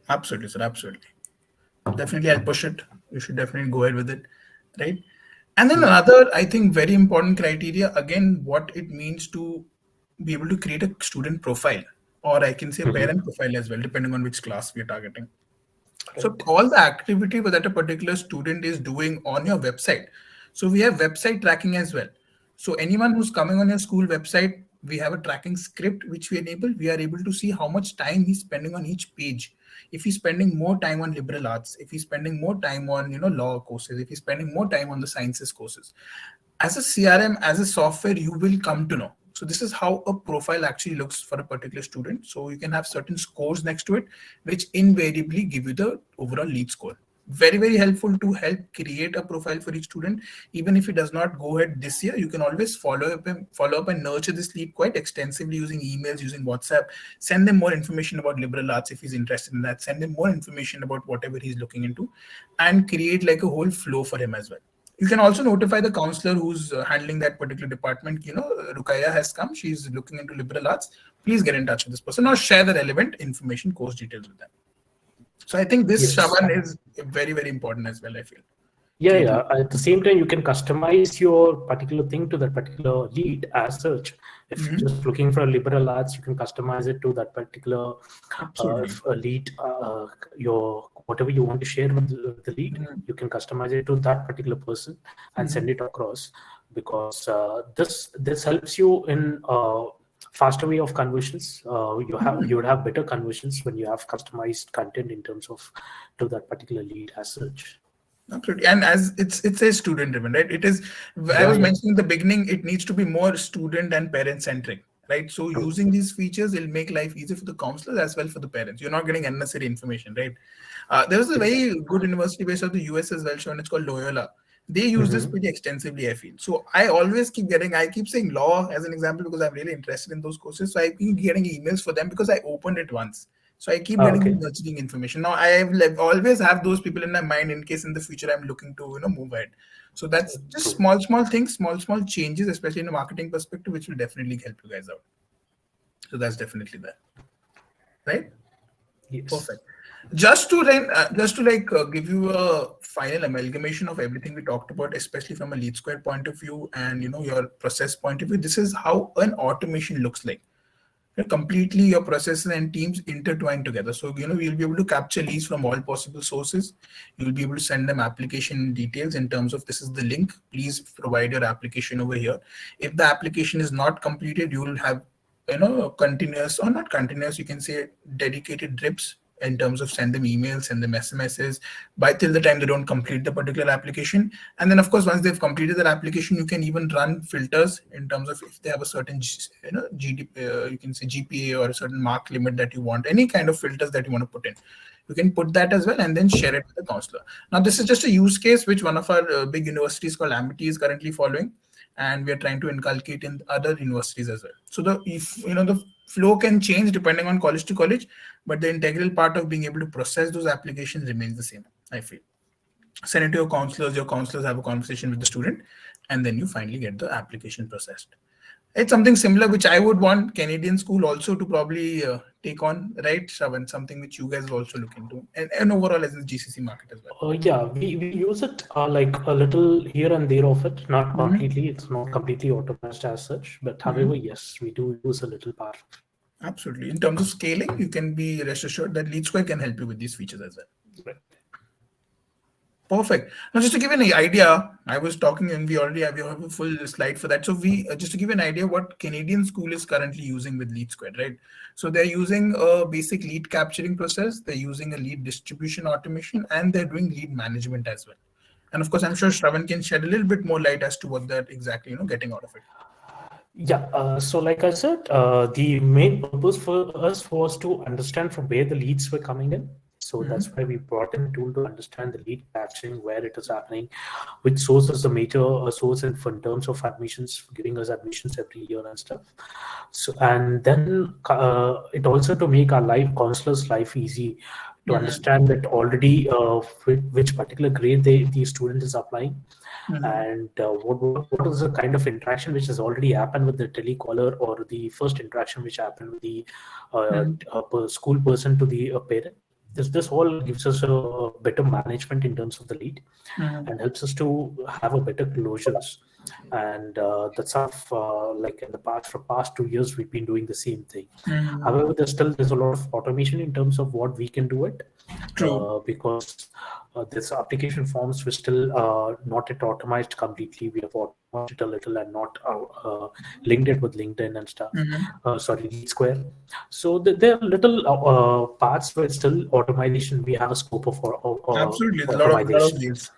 Absolutely, sir. Absolutely. Definitely, I'll push it. You should definitely go ahead with it. Right. And then Yeah. another, I think, very important criteria, again, what it means to be able to create a student profile, or I can say a Mhm. parent profile as well, depending on which class we are targeting. So Correct. all the activity that a particular student is doing on your website. So we have website tracking as well. So anyone who's coming on your school website, we have a tracking script which we enable. We are able to see how much time he's spending on each page. If he's spending more time on liberal arts, if he's spending more time on law courses, if he's spending more time on the sciences courses, as a CRM, as a software, you will come to know. So this is how a profile actually looks for a particular student. So you can have certain scores next to it, which invariably give you the overall lead score. Very, very helpful to help create a profile for each student. Even if he does not go ahead this year, you can always follow up and nurture this lead quite extensively using emails, using WhatsApp. Send them more information about liberal arts if he's interested in that. Send him more information about whatever he's looking into, and create like a whole flow for him as well. You can also notify the counselor who's handling that particular department. Rukaya has come. She's looking into liberal arts. Please get in touch with this person or share the relevant information, course details with them. So I think this, Yes. Shravan, is very, very important as well, I feel. Yeah. At the same time, you can customize your particular thing to that particular lead as such. If you're just looking for a liberal arts, you can customize it to that particular lead. Your whatever you want to share with the lead, you can customize it to that particular person and send it across. Because this helps you in faster way of conversions. You would have better conversions when you have customized content in terms of to that particular lead as such. Absolutely. And as it's a student driven, right? It is, I was mentioning in the beginning, it needs to be more student and parent centric, right? So using these features will make life easier for the counselors as well for the parents. You're not getting unnecessary information, right? There was a very good university based out of the US as well, and it's called Loyola. They use this pretty extensively, I feel. So I always keep saying law as an example because I'm really interested in those courses. So I keep getting emails for them because I opened it once. So I keep getting nurturing information. Now I always have those people in my mind in case in the future I'm looking to move ahead. So that's just small things, small changes, especially in a marketing perspective, which will definitely help you guys out. So that's definitely there, right? Yes. Perfect. Just to give you a final amalgamation of everything we talked about, especially from a LeadSquared point of view and your process point of view. This is how an automation looks like. Completely your processes and teams intertwine together. So you'll be able to capture leads from all possible sources. You'll be able to send them application details in terms of this is the link, please provide your application over here. If the application is not completed, you will have continuous or not continuous, you can say dedicated drips in terms of send them emails, send them SMSs by till the time they don't complete the particular application. And then of course, once they've completed their application, you can even run filters in terms of if they have a certain you can say GPA or a certain mark limit that you want, any kind of filters that you want to put in. You can put that as well and then share it with the counselor. Now, this is just a use case which one of our big universities called Amity is currently following, and we are trying to inculcate in other universities as well. So the flow can change depending on college to college, but the integral part of being able to process those applications remains the same, I feel. Send it to your counselors have a conversation with the student, and then you finally get the application processed. It's something similar which I would want Canadian school also to probably take on, right, Shravan? Something which you guys also look into, and overall as in the GCC market as well. Yeah, we use it like a little here and there of it, not completely. It's not completely automated as such, but however, yes, we do use a little part. Absolutely. In terms of scaling, you can be rest assured that LeadSquared can help you with these features as well. Right. Perfect. Now, just to give you an idea, I was talking and we already have a full slide for that. So just to give you an idea what Canadian school is currently using with LeadSquared, right? So they're using a basic lead capturing process. They're using a lead distribution automation, and they're doing lead management as well. And of course, I'm sure Shravan can shed a little bit more light as to what they're exactly, getting out of it. Yeah, so like I said, the main purpose for us was to understand from where the leads were coming in. So that's why we brought in a tool to understand the lead capturing, where it is happening, which source is the major source in terms of admissions, giving us admissions every year and stuff. So, and then it also to make our counselors' life easy to understand that already which particular grade the student is applying. And what is the kind of interaction which has already happened with the telecaller or the first interaction which happened with the school person to the parent. This all gives us a better management in terms of the lead and helps us to have a better closures. And that's how like in the past 2 years we've been doing the same thing. However, there's a lot of automation in terms of what we can do it. True. Because this application forms were still not yet automated completely. We have automated a little and not linked it with LinkedIn and stuff. LeadSquared. So there are little parts where still automation. We have a scope of absolutely a lot of these.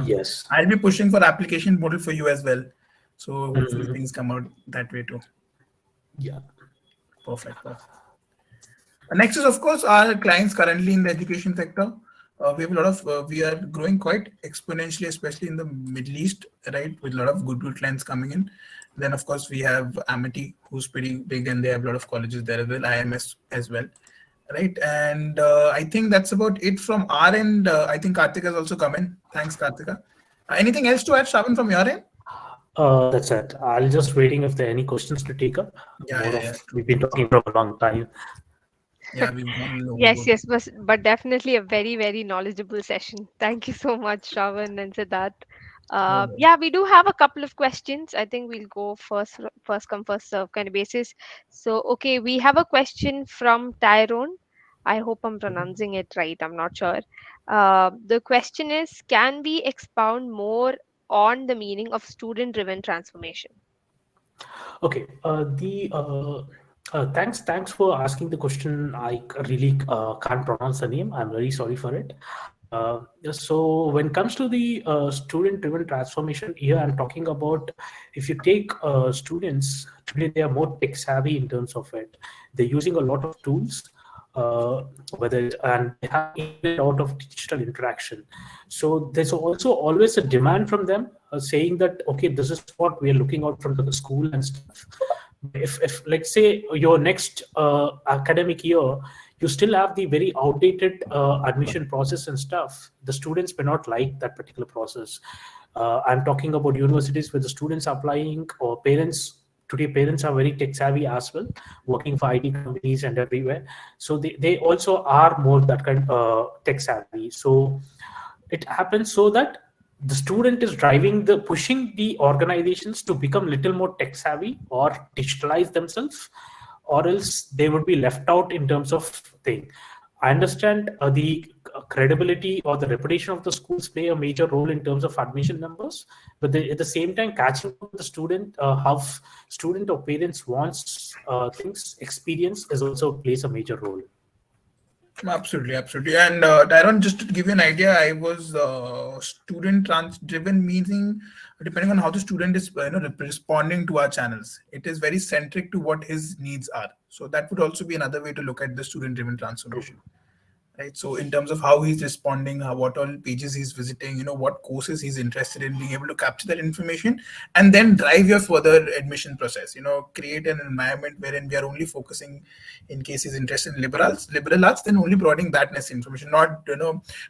Yes, I'll be pushing for application model for you as well. So hopefully things come out that way too. Yeah. Perfect. Next is, of course, our clients currently in the education sector. We have a lot of, we are growing quite exponentially, especially in the Middle East, right? With a lot of good clients coming in. Then, of course, we have Amity, who's pretty big, and they have a lot of colleges there as well, IMS as well, right? And I think that's about it from our end. I think Karthik has also come in. Thanks, Karthika. Anything else to add, Shravan, from your end? That's it. I'll just waiting if there are any questions to take up. Yeah. We've been talking for a long time. Yeah, we've gone Yes, overboard. yes, but definitely a very, very knowledgeable session. Thank you so much, Shravan and Siddharth. No worries. Yeah, we do have a couple of questions. I think we'll go first come, first serve kind of basis. So, okay, we have a question from Tyrone. I hope I'm pronouncing it right. I'm not sure. The question is, can we expound more on the meaning of student-driven transformation? Okay. Thanks for asking the question. I really can't pronounce the name. I'm very sorry for it. So when it comes to the student-driven transformation, here I'm talking about if you take students today, they are more tech savvy in terms of it. They're using a lot of tools, uh, and they have in and out of digital interaction. So there's also always a demand from them saying that okay, this is what we are looking out from the school and stuff. If let's say your next academic year you still have the very outdated admission process and stuff, the students may not like that particular process. I'm talking about universities where the students are applying, or parents today. Parents are very tech savvy as well, working for IT companies and everywhere. So they also are more that kind tech savvy. So it happens so that the student is driving the pushing the organizations to become little more tech savvy or digitalize themselves, or else they would be left out in terms of thing. I understand the credibility or the reputation of the schools play a major role in terms of admission numbers, but at the same time catching up with the student, how student or parents wants things experience is also plays a major role. Absolutely, absolutely. And Tyron, just to give you an idea, I was student trans driven, meaning depending on how the student is, responding to our channels, it is very centric to what his needs are. So that would also be another way to look at the student driven transformation. Right, so in terms of how he's responding, what all pages he's visiting, what courses he's interested in, being able to capture that information and then drive your further admission process, create an environment wherein we are only focusing, in case he's interested in liberal arts, then only providing that necessary information, not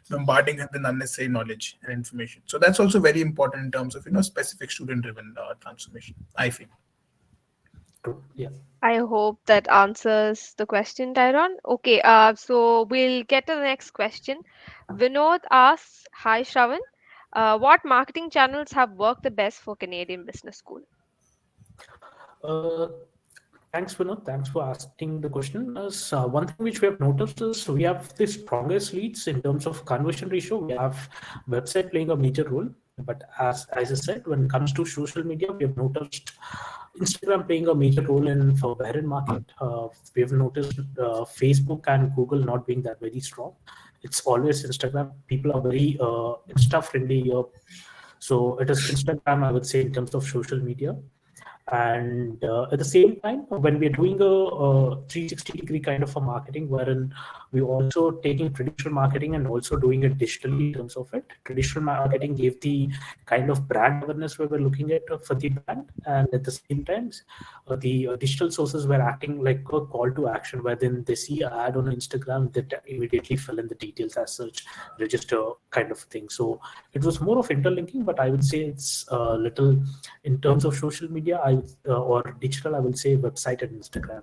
bombarding him with unnecessary knowledge and information. So that's also very important in terms of specific student driven transformation, I feel. Yeah. I hope that answers the question, Tyron. Okay, so we'll get to the next question. Vinod asks, Hi Shravan, what marketing channels have worked the best for Canadian Business School? Uh, Thanks, Vinod. Thanks for asking the question. One thing which we have noticed is we have the strongest leads in terms of conversion ratio. We have website playing a major role. But as I said, when it comes to social media, we have noticed Instagram playing a major role in for Bahrain market. We have noticed Facebook and Google not being that very strong. It's always Instagram. People are very Insta friendly. So it is Instagram, I would say, in terms of social media. And at the same time, when we're doing a 360-degree kind of a marketing, wherein we're also taking traditional marketing and also doing it digitally in terms of it. Traditional marketing gave the kind of brand awareness where we're looking at for the brand, and at the same time, the digital sources were acting like a call to action, where then they see an ad on Instagram that immediately fill in the details as such, register kind of thing. So it was more of interlinking, but I would say it's a little in terms of social media, or digital, I will say website and Instagram.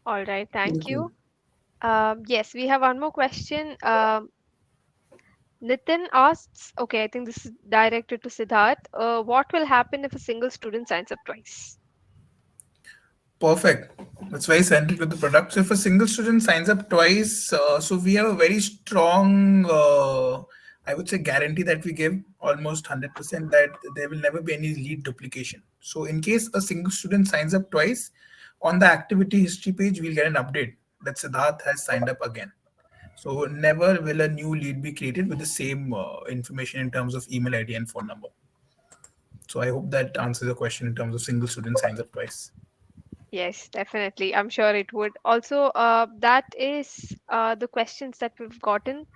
All right, thank Mhm. you. Yes, we have one more question. Nitin asks, okay, I think this is directed to Siddharth. What will happen if a single student signs up twice? Perfect. That's very centric to the product. So if a single student signs up twice, so we have a very strong, I would say, guarantee that we give almost 100% that there will never be any lead duplication. So in case a single student signs up twice, on the activity history page, we'll get an update that Siddharth has signed up again. So never will a new lead be created with the same information in terms of email ID and phone number. So I hope that answers the question in terms of single student signs up twice. Yes, definitely. I'm sure it would. Also, that is the questions that we've gotten.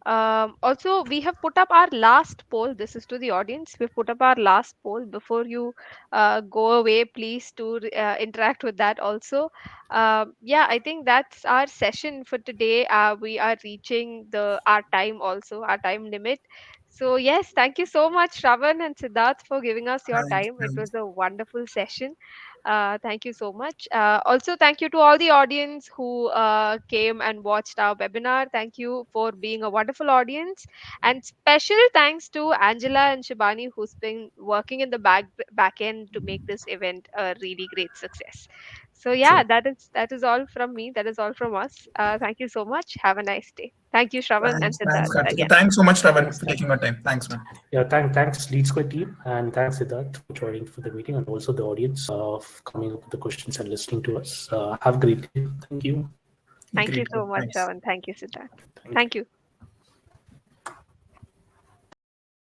Also, we have put up our last poll. This is to the audience. We've put up our last poll. Before you go away, please to interact with that also. Yeah, I think that's our session for today. We are reaching the our time also, our time limit. So yes, thank you so much, Shravan and Siddharth, for giving us your Thank time. It you. was a wonderful session. Thank you so much. Also, thank you to all the audience who came and watched our webinar. Thank you for being a wonderful audience. And special thanks to Angela and Shibani, who's been working in the back end to make this event a really great success. So yeah, Sure. that is all from me. That is all from us. Thank you so much. Have a nice day. Thank you, Shravan and Thanks, Siddharth Karthika. again. Thanks so much, Ravan, Thanks. for taking your time. Thanks, man. Yeah, thanks LeadSquared team, and thanks Siddharth for joining for the meeting, and also the audience of coming up with the questions and listening to us. Have a great day. Thank you. Thank you Great. so much, Thanks. Shravan. Thank you, Siddharth. Thank you. Thank you.